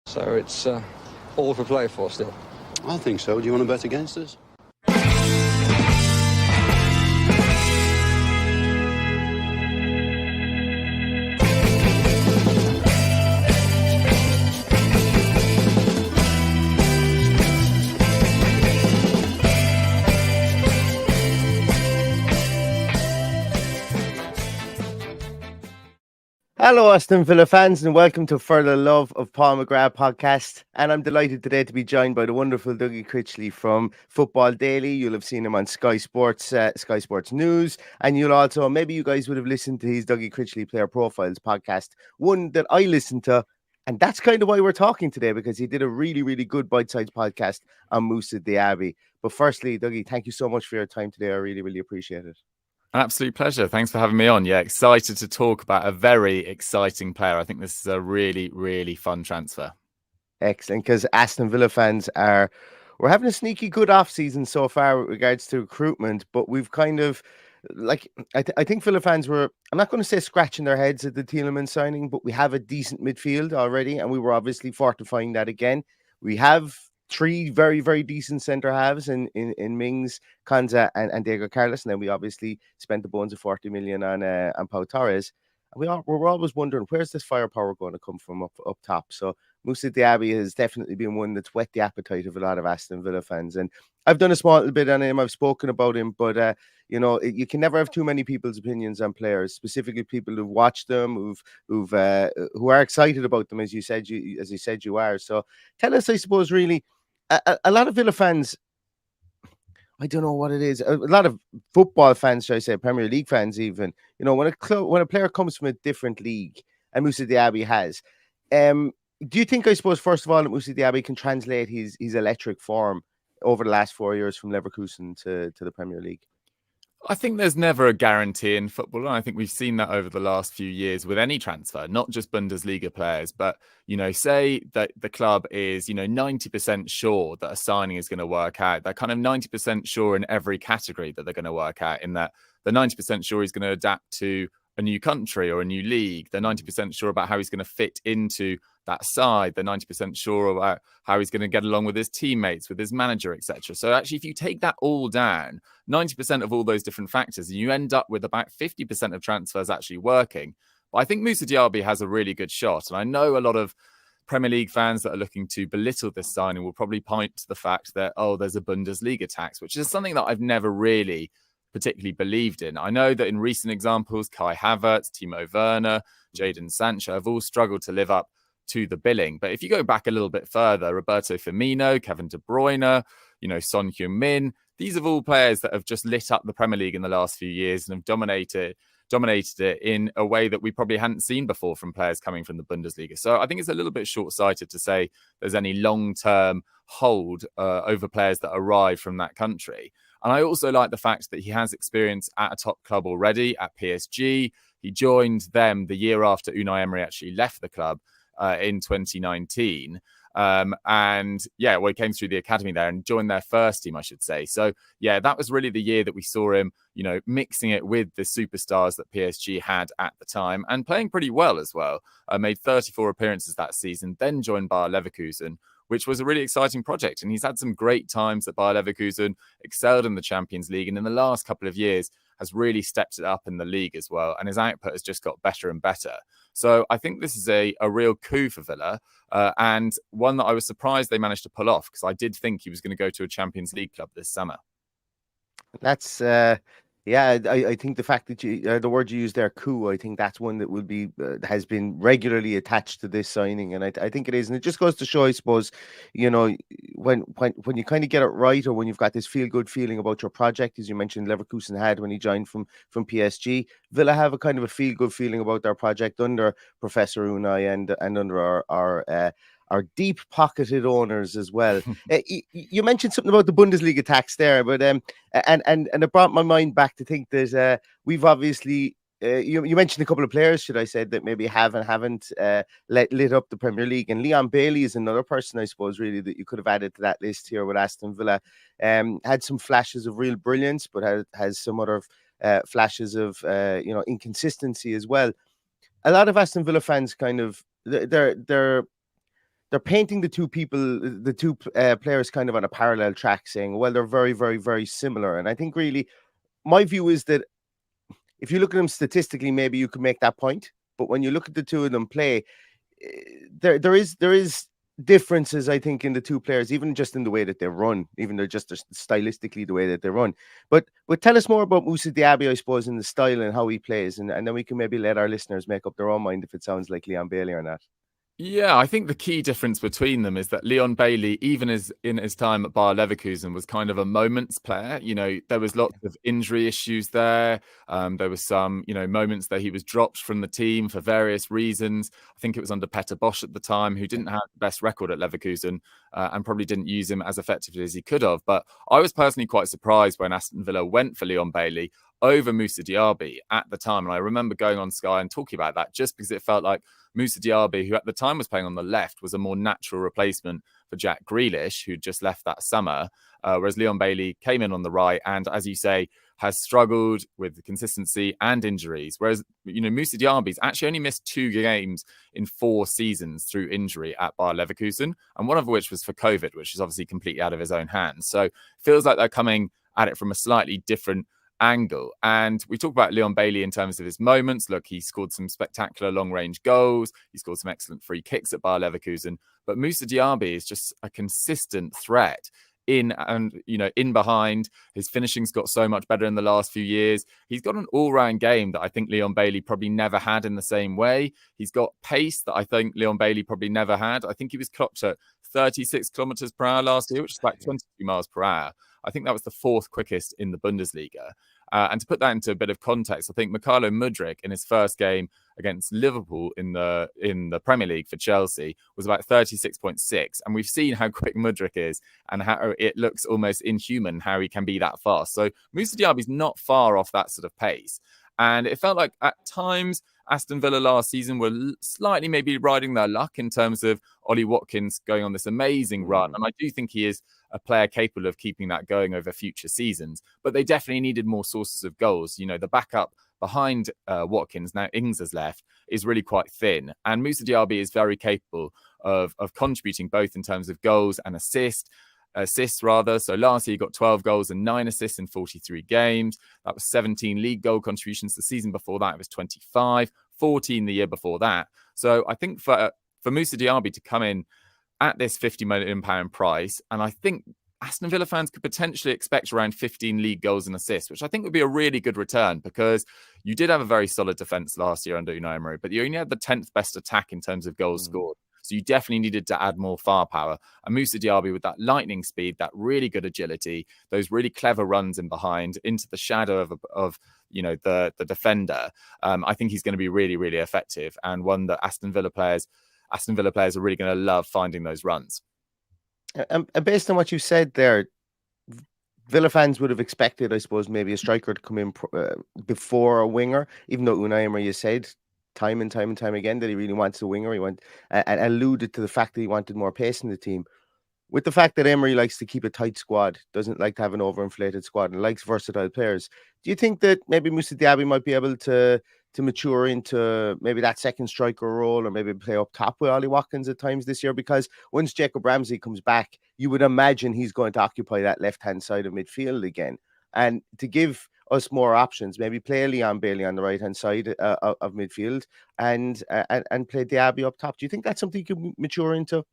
So it's all for play for still. I think so. Do you want to bet against us? Hello, Aston Villa fans, and welcome to the Love of Paul McGrath podcast. And I'm delighted today to be joined by the wonderful Dougie Critchley from Football Daily. You'll have seen him on Sky Sports News, and you'll also, maybe you guys would have listened to his Dougie Critchley Player Profiles podcast, one that I listened to. And that's kind of why we're talking today, because he did a really, really good bite-sized podcast on Moussa Diaby. But firstly, Dougie, thank you so much for your time today. I really, really appreciate it. An absolute pleasure. Thanks for having me on. Yeah, excited to talk about a very exciting player. I think this is a really, really fun transfer. Excellent, because Aston Villa fans we're having a sneaky good off-season so far with regards to recruitment, but we've kind of, I think Villa fans were, I'm not going to say scratching their heads at the Tielemans signing, but we have a decent midfield already, and we were obviously fortifying that again. We have three very, very decent centre halves in Mings, Konza, and Diego Carlos, and then we obviously spent the bones of 40 million on Pau Torres. And we're always wondering, where's this firepower going to come from up top? So Moussa Diaby has definitely been one that's whet the appetite of a lot of Aston Villa fans. And I've done a small little bit on him. I've spoken about him, but you can never have too many people's opinions on players, specifically people who've watched them, who are excited about them, as you said you are. So tell us, I suppose, really. A lot of Villa fans, I don't know what it is. A lot of football fans, should I say, Premier League fans, even. When a player comes from a different league, and Moussa Diaby has, do you think, I suppose, first of all, that Moussa Diaby can translate his electric form over the last 4 years from Leverkusen to the Premier League? I think there's never a guarantee in football, and I think we've seen that over the last few years with any transfer, not just Bundesliga players, but, say that the club is, 90% sure that a signing is going to work out. They're kind of 90% sure in every category that they're going to work out, in that they're 90% sure he's going to adapt to a new country or a new league. They're 90% sure about how he's going to fit into that side. They're 90% sure about how he's going to get along with his teammates, with his manager, etc. So actually, if you take that all down, 90% of all those different factors, and you end up with about 50% of transfers actually working. But I think Moussa Diaby has a really good shot. And I know a lot of Premier League fans that are looking to belittle this signing will probably point to the fact that, there's a Bundesliga tax, which is something that I've never really particularly believed in. I know that in recent examples, Kai Havertz, Timo Werner, Jadon Sancho have all struggled to live up to the billing. But if you go back a little bit further, Roberto Firmino, Kevin De Bruyne, Son Heung-min, these are all players that have just lit up the Premier League in the last few years and have dominated it in a way that we probably hadn't seen before from players coming from the Bundesliga. So I think it's a little bit short-sighted to say there's any long-term hold over players that arrive from that country. And I also like the fact that he has experience at a top club already, at PSG. He joined them the year after Unai Emery actually left the club in 2019. He came through the academy there and joined their first team, I should say. So, that was really the year that we saw him, mixing it with the superstars that PSG had at the time and playing pretty well as well. Made 34 appearances that season, then joined Bayer Leverkusen, which was a really exciting project. And he's had some great times at Bayer Leverkusen, excelled in the Champions League, and in the last couple of years has really stepped it up in the league as well. And his output has just got better and better. So I think this is a real coup for Villa, and one that I was surprised they managed to pull off, because I did think he was going to go to a Champions League club this summer. That's I think the fact that the word you used there, coup, I think that's one that will be has been regularly attached to this signing, and I think it is, and it just goes to show, I suppose, when you kind of get it right, or when you've got this feel good feeling about your project, as you mentioned, Leverkusen had when he joined from PSG. Villa have a kind of a feel good feeling about their project under Professor Unai and under our deep-pocketed owners as well. You mentioned something about the Bundesliga tax there, but and it brought my mind back to think that we've obviously you mentioned a couple of players, should I say, that maybe have and haven't lit up the Premier League, and Leon Bailey is another person, I suppose, really, that you could have added to that list here with Aston Villa. Had some flashes of real brilliance, but has some other flashes of inconsistency as well. A lot of Aston Villa fans kind of they're they're painting the two players kind of on a parallel track, saying, well, they're very, very, very similar. And I think really my view is that if you look at them statistically, maybe you could make that point. But when you look at the two of them play, there is differences, I think, in the two players, even just in the way that they run, even they're just stylistically the way that they run. But tell us more about Moussa Diaby, I suppose, in the style and how he plays, and then we can maybe let our listeners make up their own mind if it sounds like Leon Bailey or not. Yeah, I think the key difference between them is that Leon Bailey, even as in his time at Bayer Leverkusen, was kind of a moments player. You know, there was lots of injury issues there. There was some, moments that he was dropped from the team for various reasons. I think it was under Peter Bosch at the time, who didn't have the best record at Leverkusen and probably didn't use him as effectively as he could have. But I was personally quite surprised when Aston Villa went for Leon Bailey over Moussa Diaby at the time. And I remember going on Sky and talking about that just because it felt like Moussa Diaby, who at the time was playing on the left, was a more natural replacement for Jack Grealish, who'd just left that summer, whereas Leon Bailey came in on the right and, as you say, has struggled with consistency and injuries. Whereas, Moussa Diaby's actually only missed 2 games in 4 seasons through injury at Bayer Leverkusen, and one of which was for COVID, which is obviously completely out of his own hands. So it feels like they're coming at it from a slightly different angle. And we talk about Leon Bailey in terms of his moments. Look, he scored some spectacular long-range goals. He scored some excellent free kicks at Bayer Leverkusen. But Moussa Diaby is just a consistent threat in and, in behind. His finishing's got so much better in the last few years. He's got an all-round game that I think Leon Bailey probably never had in the same way. He's got pace that I think Leon Bailey probably never had. I think he was clocked at 36 kilometers per hour last year, which is like 22 miles per hour. I think that was the 4th quickest in the Bundesliga. And to put that into a bit of context, I think Mykhailo Mudryk in his first game against Liverpool in the Premier League for Chelsea was about 36.6. And we've seen how quick Mudryk is and how it looks almost inhuman how he can be that fast. So Moussa Diaby's not far off that sort of pace. And it felt like at times Aston Villa last season were slightly maybe riding their luck in terms of Ollie Watkins going on this amazing run. And I do think he is a player capable of keeping that going over future seasons. But they definitely needed more sources of goals. The backup behind Watkins, now Ings has left, is really quite thin. And Moussa Diaby is very capable of contributing both in terms of goals and assists. So last year he got 12 goals and 9 assists in 43 games. That was 17 league goal contributions. The season before that it was 25, 14 the year before that. So I think for Moussa Diaby to come in at this £50 million price, and I think Aston Villa fans could potentially expect around 15 league goals and assists, which I think would be a really good return, because you did have a very solid defence last year under Unai Emery, but you only had the 10th best attack in terms of goals scored. So you definitely needed to add more firepower. And Moussa Diaby, with that lightning speed, that really good agility, those really clever runs in behind into the shadow of the defender, I think he's going to be really, really effective, and one that Aston Villa players are really going to love finding those runs. And based on what you said there, Villa fans would have expected, I suppose, maybe a striker to come in before a winger, even though Unai Emery has said time and time again that he really wants a winger. He and alluded to the fact that he wanted more pace in the team. With the fact that Emery likes to keep a tight squad, doesn't like to have an overinflated squad, and likes versatile players, do you think that maybe Moussa Diaby might be able to mature into maybe that second striker role, or maybe play up top with Ollie Watkins at times this year? Because once Jacob Ramsey comes back, you would imagine he's going to occupy that left-hand side of midfield again. And to give us more options, maybe play Leon Bailey on the right-hand side of midfield and play Diaby up top. Do you think that's something you could mature into?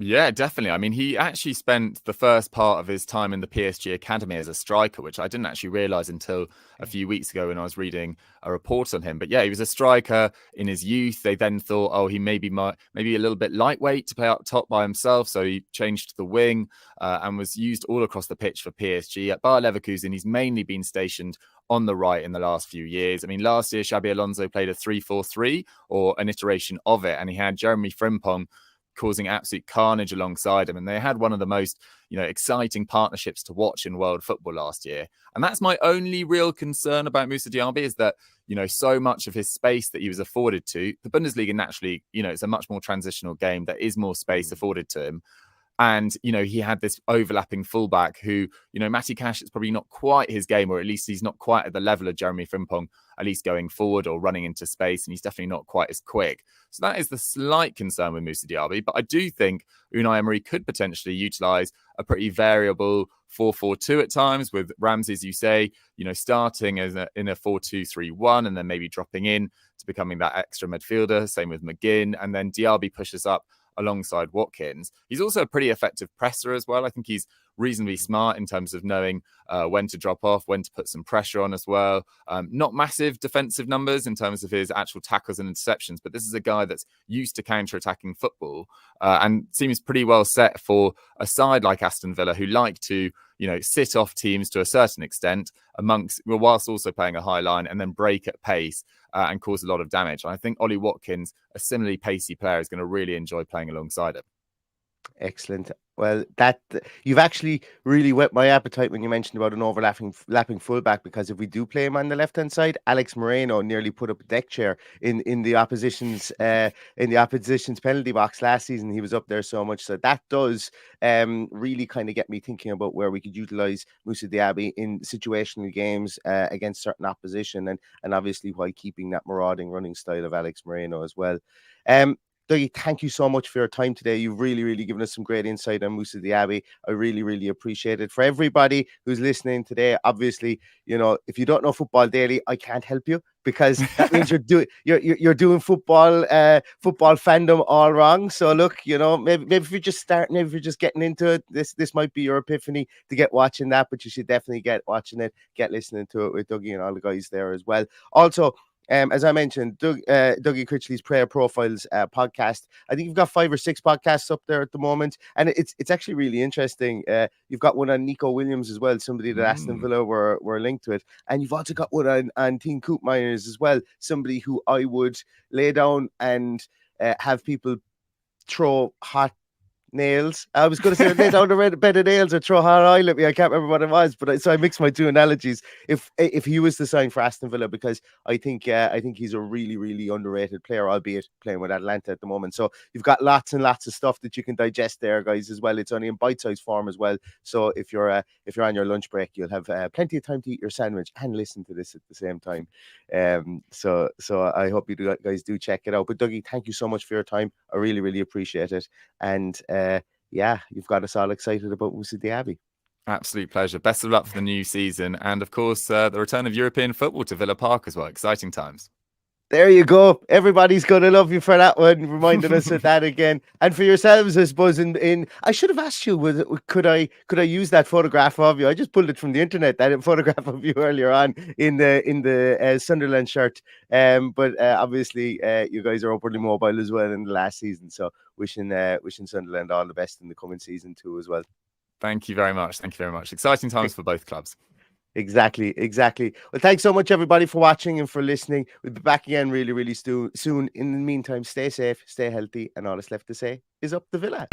Yeah, definitely. I mean, he actually spent the first part of his time in the PSG academy as a striker, which I didn't actually realise until a few weeks ago when I was reading a report on him. But yeah, he was a striker in his youth. They then thought, oh, he maybe a little bit lightweight to play up top by himself. So he changed to the wing and was used all across the pitch for PSG. At Bayer Leverkusen, he's mainly been stationed on the right in the last few years. I mean, last year, Xabi Alonso played a 3-4-3 or an iteration of it, and he had Jeremy Frimpong causing absolute carnage alongside him. And they had one of the most, exciting partnerships to watch in world football last year. And that's my only real concern about Moussa Diaby, is that, so much of his space that he was afforded to, the Bundesliga naturally, it's a much more transitional game. There is more space afforded to him. And, he had this overlapping fullback who, Matty Cash, it's probably not quite his game, or at least he's not quite at the level of Jeremy Frimpong, at least going forward or running into space. And he's definitely not quite as quick. So that is the slight concern with Moussa Diaby. But I do think Unai Emery could potentially utilise a pretty variable 4-4-2 at times, with Ramsey, as you say, starting in a 4-2-3-1 and then maybe dropping in to becoming that extra midfielder. Same with McGinn. And then Diaby pushes up alongside Watkins. He's also a pretty effective presser as well. I think he's reasonably smart in terms of knowing when to drop off, when to put some pressure on as well. Not massive defensive numbers in terms of his actual tackles and interceptions, but this is a guy that's used to counter-attacking football and seems pretty well set for a side like Aston Villa, who like to, sit off teams to a certain extent whilst also playing a high line and then break at pace and cause a lot of damage. And I think Ollie Watkins, a similarly pacey player, is going to really enjoy playing alongside him. Excellent. Well, you've actually really whet my appetite when you mentioned about an overlapping fullback, because if we do play him on the left hand side, Alex Moreno nearly put up a deck chair in the opposition's penalty box last season. He was up there so much, so that does really kind of get me thinking about where we could utilize Moussa Diaby in situational games against certain opposition, and obviously while keeping that marauding running style of Alex Moreno as well. Dougie, thank you so much for your time today. You've really, really given us some great insight on Moussa Diaby. I really, really appreciate it. For everybody who's listening today, obviously, if you don't know Football Daily, I can't help you, because that means you're doing football fandom all wrong. So look, maybe if you're just starting, maybe if you're just getting into it, this might be your epiphany to get watching that, but you should definitely get watching it, get listening to it with Dougie and all the guys there as well. Also, as I mentioned, Dougie Critchley's Prayer Profiles podcast. I think you've got 5 or 6 podcasts up there at the moment, and it's actually really interesting. You've got one on Nico Williams as well, somebody that Aston Villa were linked with, and you've also got one on Team Coop Miners as well, somebody who I would lay down and have people throw hot nails. I was going to say lay down a bed of nails or throw hot oil at me. I can't remember what it was, but so I mixed my two analogies. If he was to sign for Aston Villa, because I think he's a really, really underrated player, albeit playing with Atlanta at the moment. So you've got lots and lots of stuff that you can digest there, guys, as well. It's only in bite-sized form as well. So if you're on your lunch break, you'll have plenty of time to eat your sandwich and listen to this at the same time. So I hope you guys do check it out. But Dougie, thank you so much for your time. I really, really appreciate it. And you've got us all excited about Moussa Diaby. Absolute pleasure. Best of luck for the new season. And of course, the return of European football to Villa Park as well. Exciting times. There you go. Everybody's going to love you for that one, reminding us of that again. And for yourselves, I suppose, in I should have asked you, could I use that photograph of you? I just pulled it from the internet, that photograph of you earlier on in the Sunderland shirt. But obviously, you guys are upwardly mobile as well in the last season. So wishing Sunderland all the best in the coming season too as well. Thank you very much. Exciting times for both clubs. Exactly. Well, thanks so much, everybody, for watching and for listening. We'll be back again really, really soon. In the meantime, stay safe, stay healthy, and all that's left to say is up the Villa.